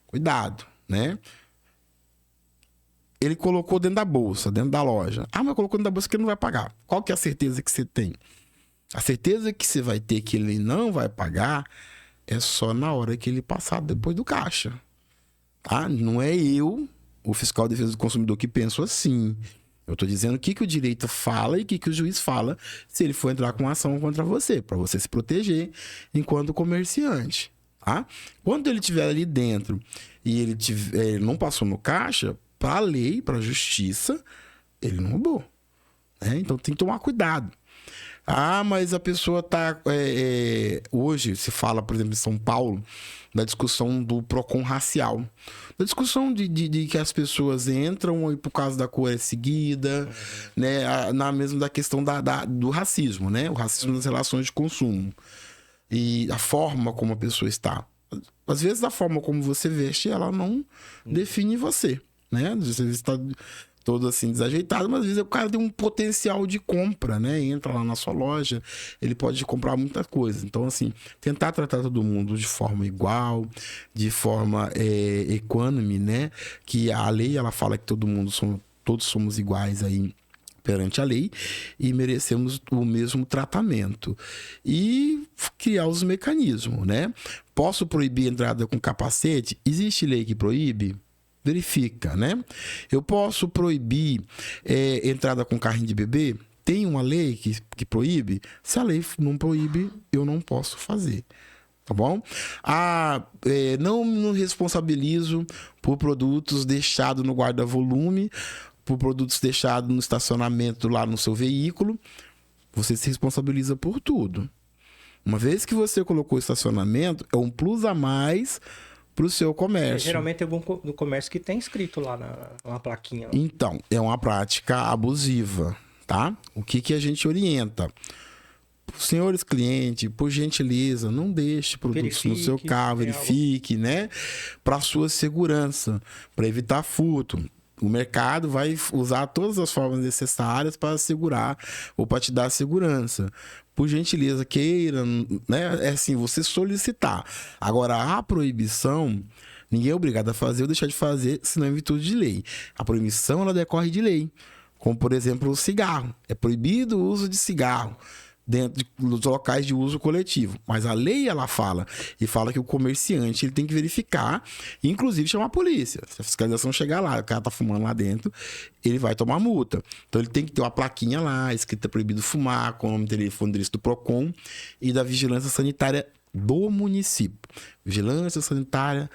Cuidado, né? Ele colocou dentro da bolsa, dentro da loja. Mas colocou dentro da bolsa que ele não vai pagar. Qual que é a certeza que você tem? A certeza que você vai ter que ele não vai pagar é só na hora que ele passar depois do caixa. Tá? Não é eu, o fiscal de defesa do consumidor, que penso assim. Eu estou dizendo o que o direito fala e o que o juiz fala se ele for entrar com ação contra você, para você se proteger enquanto comerciante. Tá? Quando ele estiver ali dentro e ele não passou no caixa, para a lei, para a justiça, ele não roubou. Né? Então tem que tomar cuidado. Mas a pessoa está... hoje se fala, por exemplo, em São Paulo, da discussão do PROCON racial. Da discussão de que as pessoas entram e por causa da cor é seguida, né? Mesmo da questão do racismo, né? O racismo nas relações de consumo. e a forma como a pessoa está. Às vezes a forma como você veste, ela não define você, né? Você está todo assim desajeitado, mas às vezes o cara tem um potencial de compra, né? Entra lá na sua loja, ele pode comprar muita coisa. Então, assim, tentar tratar todo mundo de forma igual, de forma equânime, né? Que a lei, ela fala que todos somos iguais aí perante a lei e merecemos o mesmo tratamento. E criar os mecanismos, né? Posso proibir a entrada com capacete? Existe lei que proíbe? Verifica, né? Eu posso proibir entrada com carrinho de bebê? Tem uma lei que proíbe? Se a lei não proíbe, eu não posso fazer. Tá bom? Não me responsabilizo por produtos deixados no guarda-volume, por produtos deixados no estacionamento lá no seu veículo. Você se responsabiliza por tudo. Uma vez que você colocou o estacionamento, é um plus a mais para o seu comércio. Geralmente tem algum comércio que tem escrito lá uma plaquinha. Lá. Então, é uma prática abusiva, tá? O que a gente orienta? Senhores clientes, por gentileza, não deixe produtos no seu carro, verifique, né? Para sua segurança, para evitar furto. O mercado vai usar todas as formas necessárias para segurar ou para te dar segurança. Por gentileza, queira, né? É assim, você solicitar. Agora, a proibição, ninguém é obrigado a fazer ou deixar de fazer, senão em virtude de lei. A proibição, ela decorre de lei. Como, por exemplo, o cigarro. É proibido o uso de cigarro dentro dos locais de uso coletivo. Mas a lei, ela fala que o comerciante ele tem que verificar e, inclusive, chamar a polícia. Se a fiscalização chegar lá, o cara tá fumando lá dentro, ele vai tomar multa. Então, ele tem que ter uma plaquinha lá, escrita proibido fumar, com o nome, telefone, endereço do PROCON e da Vigilância Sanitária do município. Vigilância Sanitária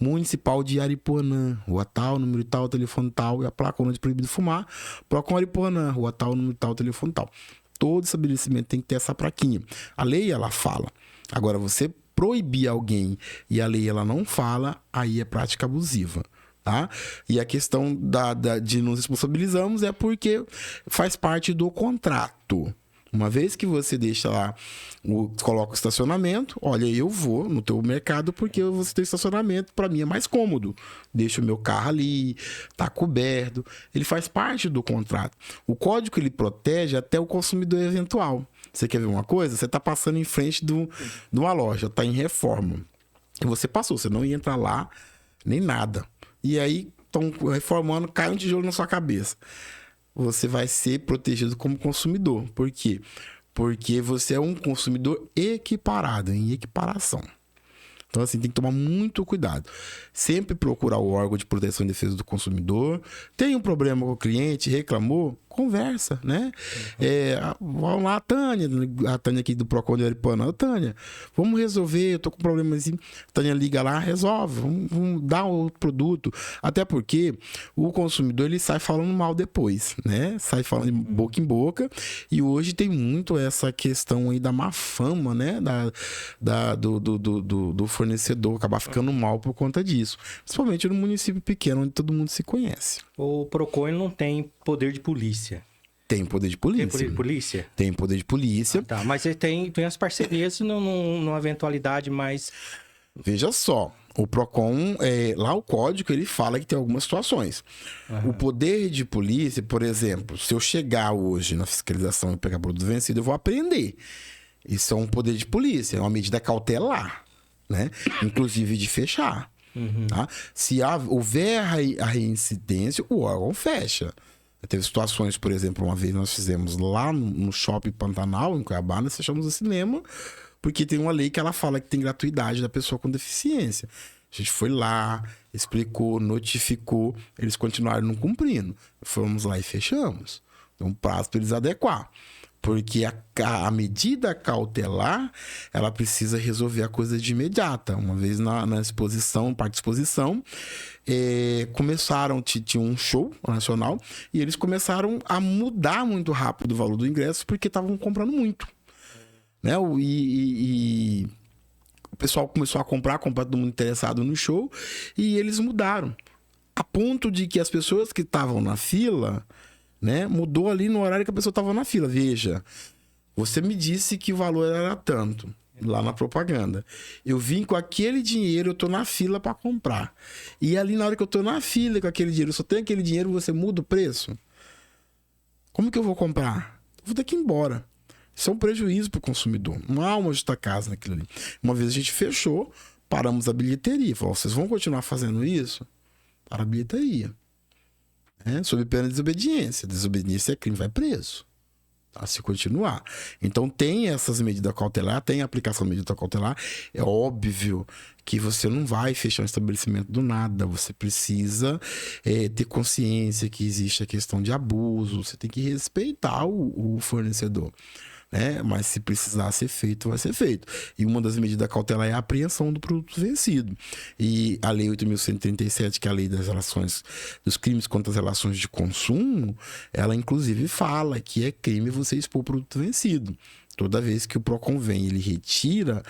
Municipal de Aripuanã, rua tal, número tal, telefone tal, e a placa onde é proibido fumar, PROCON Aripuanã, rua tal, número tal, telefone tal. Todo estabelecimento tem que ter essa plaquinha. A lei, ela fala. Agora, você proibir alguém e a lei, ela não fala, aí é prática abusiva, tá? E a questão de nos responsabilizarmos é porque faz parte do contrato. Uma vez que você deixa lá, coloca o estacionamento, olha, eu vou no teu mercado porque você tem estacionamento, para mim é mais cômodo. Deixo o meu carro ali, tá coberto. Ele faz parte do contrato. O código, ele protege até o consumidor eventual. Você quer ver uma coisa? Você tá passando em frente de uma loja, tá em reforma. E você passou, você não ia entrar lá, nem nada. E aí, estão reformando, cai um tijolo na sua cabeça. Você vai ser protegido como consumidor. Por quê? Porque você é um consumidor equiparado, em equiparação. Então, assim, tem que tomar muito cuidado. Sempre procurar o órgão de proteção e defesa do consumidor. Tem um problema com o cliente, reclamou, conversa, né? Vamos lá, a Tânia aqui do PROCON de Aripuanã. Tânia, vamos resolver, eu tô com um problema assim. A Tânia liga lá, resolve, vamos dar o produto. Até porque o consumidor, ele sai falando mal depois, né? Sai falando de boca em boca. E hoje tem muito essa questão aí da má fama, né? Do fornecedor acabar ficando mal por conta disso. Principalmente no município pequeno, onde todo mundo se conhece. O PROCON não tem poder de polícia. Tem poder de polícia. Tem poder de polícia? Tem poder de polícia. Tá, mas ele tem as parcerias numa eventualidade mais... Veja só, o PROCON, lá o código, ele fala que tem algumas situações. O poder de polícia, por exemplo, se eu chegar hoje na fiscalização e pegar produto vencido, eu vou apreender. Isso é um poder de polícia, é uma medida cautelar, né? Inclusive de fechar. Tá? Se houver a reincidência, o órgão fecha. Teve situações, por exemplo, uma vez nós fizemos lá no Shopping Pantanal, em Cuiabá, nós fechamos o cinema, porque tem uma lei que ela fala que tem gratuidade da pessoa com deficiência. A gente foi lá, explicou, notificou, eles continuaram não cumprindo. Fomos lá e fechamos. Então, prazo para eles adequar. Porque a medida cautelar, ela precisa resolver a coisa de imediata. Uma vez na exposição, parte de exposição, tinha um show nacional, e eles começaram a mudar muito rápido o valor do ingresso, porque estavam comprando muito. Né? E o pessoal começou a comprar todo mundo interessado no show, e eles mudaram. A ponto de que as pessoas que estavam na fila... né? Mudou ali no horário que a pessoa estava na fila. Veja, você me disse que o valor era tanto. lá na propaganda. Eu vim com aquele dinheiro, eu tô na fila para comprar. E ali na hora que eu tô na fila com aquele dinheiro, eu só tenho aquele dinheiro, você muda o preço? Como que eu vou comprar? Eu vou ter que ir embora. Isso é um prejuízo para o consumidor. Não há uma justa causa naquilo ali. Uma vez a gente fechou, paramos a bilheteria. Falou, vocês vão continuar fazendo isso? Para a bilheteria. Sob pena de desobediência. Desobediência é crime, vai preso. Tá? Se continuar. Então tem essas medidas cautelares, tem a aplicação de medida cautelar. É óbvio que você não vai fechar um estabelecimento do nada. Você precisa ter consciência que existe a questão de abuso. Você tem que respeitar o fornecedor. Mas se precisar ser feito, vai ser feito. E uma das medidas cautelares é a apreensão do produto vencido. E a Lei 8.137, que é a lei das relações, dos crimes contra as relações de consumo, ela inclusive fala que é crime você expor produto vencido. Toda vez que o PROCON vem, ele retira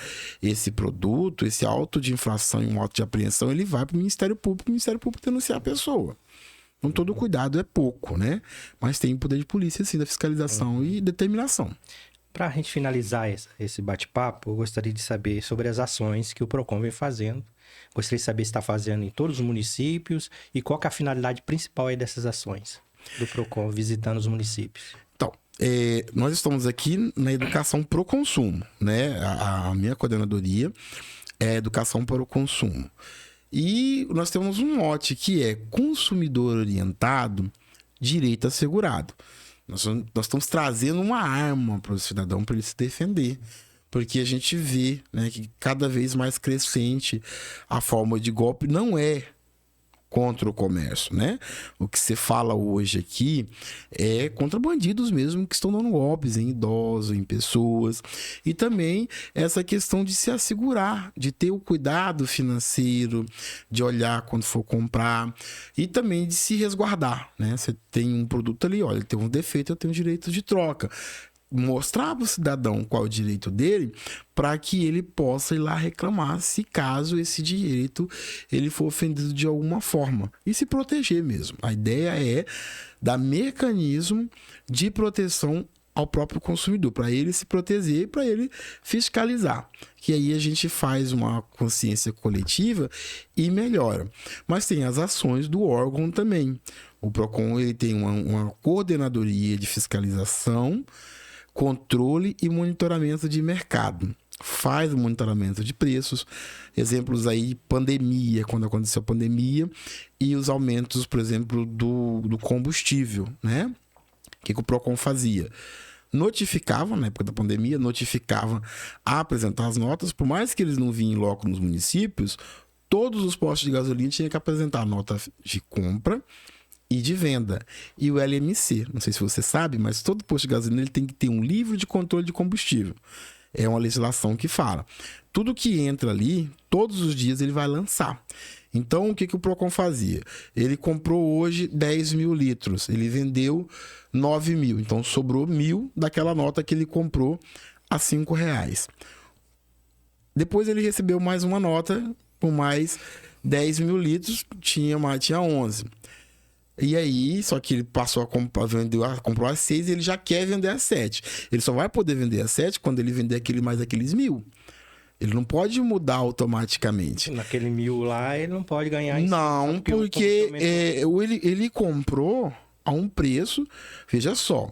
esse produto, esse auto de infração e um auto de apreensão, ele vai para o Ministério Público denunciar a pessoa. Então, todo cuidado é pouco, né? Mas tem poder de polícia, sim, da fiscalização e determinação. Para a gente finalizar esse bate-papo, eu gostaria de saber sobre as ações que o PROCON vem fazendo. Gostaria de saber se está fazendo em todos os municípios e qual que é a finalidade principal aí dessas ações do PROCON visitando os municípios. Então, nós estamos aqui na educação para o consumo, né? A minha coordenadoria é educação para o consumo. E nós temos um mote que é consumidor orientado, direito assegurado. Nós estamos trazendo uma arma para o cidadão para ele se defender. Porque a gente vê, né, que cada vez mais crescente a forma de golpe não é contra o comércio, né? O que você fala hoje aqui é contra bandidos mesmo que estão dando golpes em idosos, em pessoas. E também essa questão de se assegurar, de ter o cuidado financeiro, de olhar quando for comprar e também de se resguardar, né? Você tem um produto ali, olha, ele tem um defeito, eu tenho direito de troca. Mostrar para o cidadão qual é o direito dele para que ele possa ir lá reclamar se caso esse direito ele for ofendido de alguma forma e se proteger mesmo. A ideia é dar mecanismo de proteção ao próprio consumidor, para ele se proteger e para ele fiscalizar. Que aí a gente faz uma consciência coletiva e melhora. Mas tem as ações do órgão também. O PROCON ele tem uma coordenadoria de fiscalização, controle e monitoramento de mercado. Faz o monitoramento de preços. Exemplos aí, pandemia, quando aconteceu a pandemia, e os aumentos, por exemplo, do combustível, né? O que o PROCON fazia? Notificava, na época da pandemia, notificava a apresentar as notas, por mais que eles não vinham logo nos municípios, todos os postos de gasolina tinham que apresentar a nota de compra e de venda. E o LMC, não sei se você sabe, mas todo posto de gasolina ele tem que ter um livro de controle de combustível. É uma legislação que fala. Tudo que entra ali, todos os dias ele vai lançar. Então, o que o PROCON fazia? Ele comprou hoje 10 mil litros, ele vendeu 9 mil. Então, sobrou 1.000 daquela nota que ele comprou a R$5. Depois ele recebeu mais uma nota por mais 10 mil litros, tinha 11. E aí, só que ele passou a comprar, comprou a 6 e ele já quer vender a 7. Ele só vai poder vender a 7 quando ele vender mais aqueles 1.000. Ele não pode mudar automaticamente. Naquele 1.000 lá, ele não pode ganhar em não, cima, porque ele comprou a um preço. Veja só,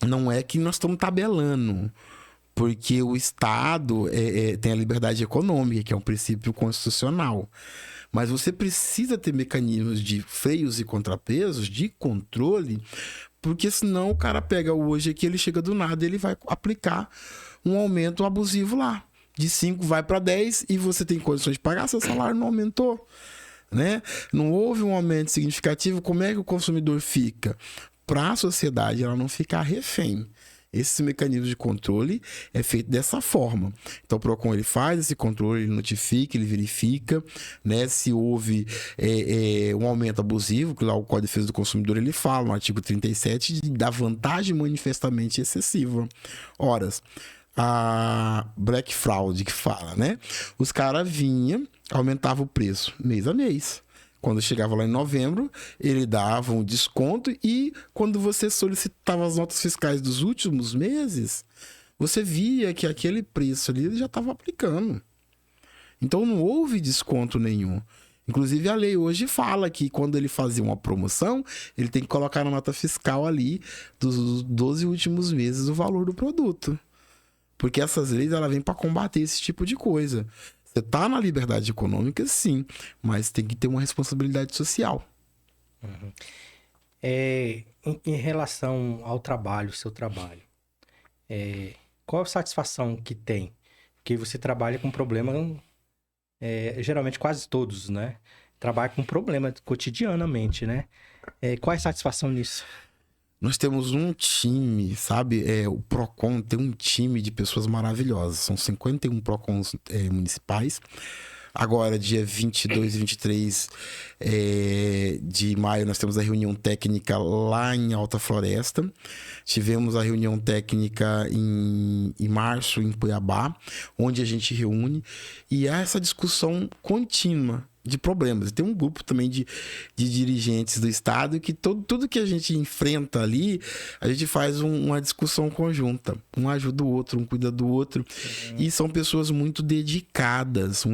não é que nós estamos tabelando. Porque o Estado tem a liberdade econômica, que é um princípio constitucional. Mas você precisa ter mecanismos de freios e contrapesos, de controle, porque senão o cara pega hoje aqui, ele chega do nada, ele vai aplicar um aumento abusivo lá. De 5 vai para 10 e você tem condições de pagar, seu salário não aumentou, né? Não houve um aumento significativo, como é que o consumidor fica? Para a sociedade, ela não ficar refém. Esse mecanismo de controle é feito dessa forma. Então, o PROCON ele faz esse controle, ele notifica, ele verifica, né, se houve um aumento abusivo, que lá o Código de Defesa do Consumidor ele fala, no artigo 37, da vantagem manifestamente excessiva. Horas, a Black Fraud que fala, né? Os caras vinham, aumentavam o preço mês a mês. Quando chegava lá em novembro, ele dava um desconto e quando você solicitava as notas fiscais dos últimos meses, você via que aquele preço ali ele já estava aplicando. Então não houve desconto nenhum. Inclusive a lei hoje fala que quando ele fazia uma promoção, ele tem que colocar na nota fiscal ali dos 12 últimos meses o valor do produto. Porque essas leis ela vêm para combater esse tipo de coisa. Você tá na liberdade econômica, sim, mas tem que ter uma responsabilidade social. Uhum. Em relação ao trabalho, seu trabalho, qual a satisfação que tem? Porque você trabalha com problema, geralmente quase todos, né? Trabalha com problema cotidianamente, né? Qual é a satisfação nisso? Nós temos um time, sabe? O PROCON tem um time de pessoas maravilhosas. São 51 PROCONs municipais. Agora, dia 22 e 23 de maio, nós temos a reunião técnica lá em Alta Floresta. Tivemos a reunião técnica em março, em Cuiabá, onde a gente reúne. E há essa discussão contínua de problemas. Tem um grupo também de dirigentes do estado que tudo que a gente enfrenta ali, a gente faz uma discussão conjunta. Um ajuda o outro, um cuida do outro. E são pessoas muito dedicadas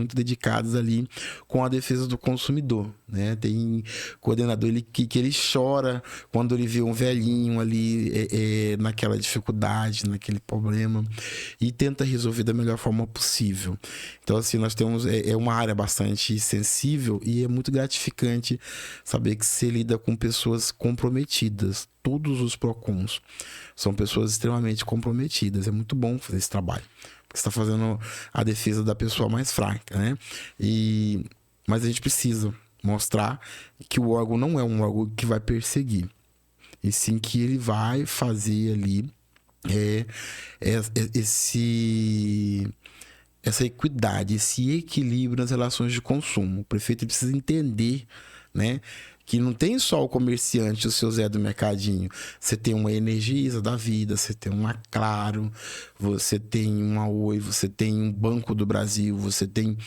ali com a defesa do consumidor, né? Tem coordenador que ele chora quando ele vê um velhinho ali naquela dificuldade, naquele problema, e tenta resolver da melhor forma possível. Então, assim, nós temos uma área bastante sensível e é muito gratificante saber que você lida com pessoas comprometidas. Todos os PROCONs são pessoas extremamente comprometidas. É muito bom fazer esse trabalho, porque você está fazendo a defesa da pessoa mais fraca, né? Mas a gente precisa mostrar que o órgão não é um órgão que vai perseguir, e sim que ele vai fazer ali essa equidade, esse equilíbrio nas relações de consumo. O prefeito precisa entender, né, que não tem só o comerciante, o seu Zé do Mercadinho. Você tem uma Energisa da vida, você tem uma Claro, você tem uma Oi, você tem um Banco do Brasil, você tem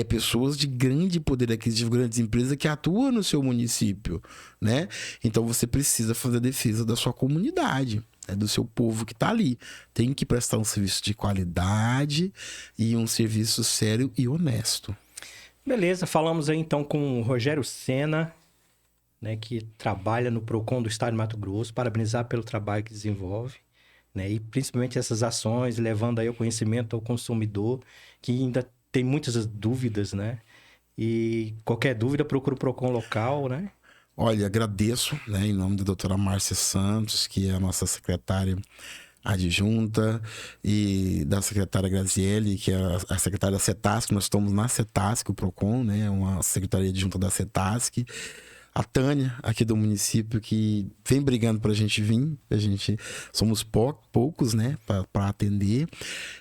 pessoas de grande poder aquisitivo, grandes empresas que atuam no seu município, né? Então você precisa fazer a defesa da sua comunidade, do seu povo que está ali. Tem que prestar um serviço de qualidade e um serviço sério e honesto. Beleza, falamos aí então com o Rogério Sena, né, que trabalha no PROCON do Estado de Mato Grosso. Parabenizar pelo trabalho que desenvolve, né, e principalmente essas ações, levando aí o conhecimento ao consumidor, que ainda tem muitas dúvidas, né? E qualquer dúvida, procura o PROCON local, né? Olha, agradeço, né, em nome da doutora Márcia Santos, que é a nossa secretária adjunta, e da secretária Graziele, que é a secretária da CETASC. Nós estamos na CETASC, o PROCON, né, uma secretaria adjunta da CETASC. A Tânia, aqui do município, que vem brigando pra gente vir. Somos poucos, né, para atender.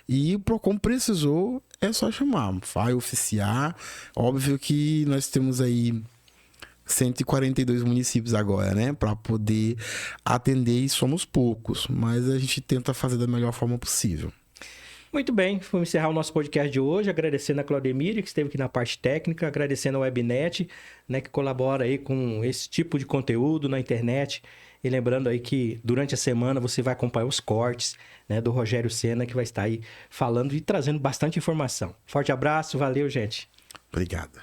E o PROCON precisou, é só chamar, vai oficiar. Óbvio que nós temos aí 142 municípios agora, né, para poder atender, e somos poucos, mas a gente tenta fazer da melhor forma possível. Muito bem, vamos encerrar o nosso podcast de hoje, agradecendo a Claudemir, que esteve aqui na parte técnica, agradecendo a Webnet, né, que colabora aí com esse tipo de conteúdo na internet, e lembrando aí que durante a semana você vai acompanhar os cortes, né, do Rogério Sena, que vai estar aí falando e trazendo bastante informação. Forte abraço, valeu, gente. Obrigado.